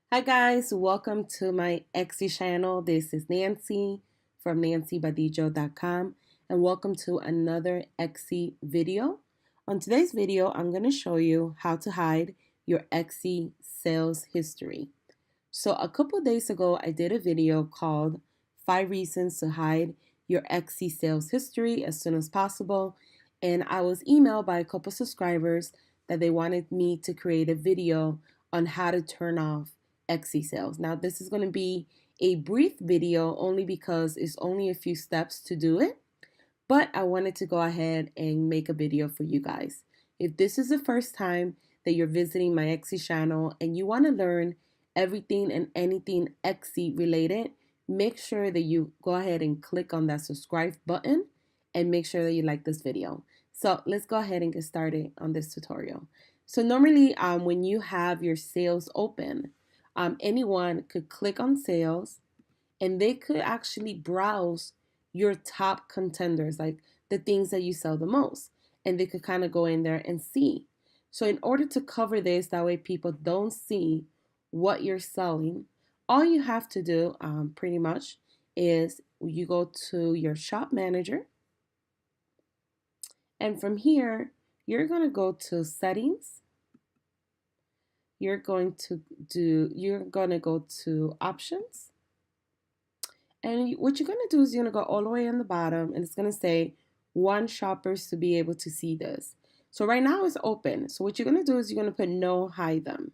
Hi guys, welcome to my Etsy channel. This is Nancy from nancybadillo.com and welcome to another Etsy video. On today's video, I'm going to show you how to hide your Etsy sales history. So a couple days ago, I did a video called 5 Reasons to Hide Your Etsy Sales History as Soon as Possible, and I was emailed by a couple subscribers that they wanted me to create a video on how to turn off Etsy sales. Now, this is going to be a brief video only because it's only a few steps to do it, but I wanted to go ahead and make a video for you guys. If this is the first time that you're visiting my Etsy channel and you want to learn everything and anything Etsy related, make sure that you go ahead and click on that subscribe button and make sure that you like this video. So let's go ahead and get started on this tutorial. So normally when you have your sales open, anyone could click on sales and they could actually browse your top contenders, like the things that you sell the most, and they could kind of go in there and see. So in order to cover this, that way people don't see what you're selling, all you have to do pretty much is you go to your shop manager, and from here you're going to go to settings. You're going to go to options. And what you're going to do is you're going to go all the way on the bottom and it's going to say want shoppers to be able to see this. So right now it's open. So what you're going to do is you're going to put no hide them.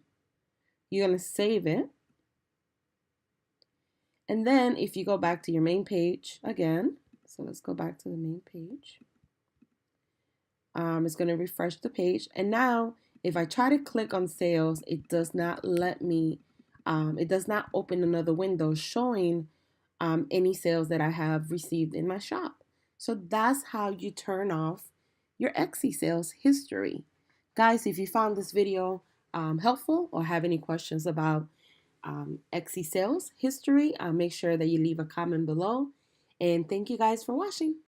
You're going to save it. And then if you go back to your main page again, so let's go back to the main page. It's going to refresh the page. And now if I try to click on sales, it does not let me, it does not open another window showing any sales that I have received in my shop. So that's how you turn off your Etsy sales history. Guys, if you found this video helpful or have any questions about Etsy sales history, make sure that you leave a comment below. And thank you guys for watching.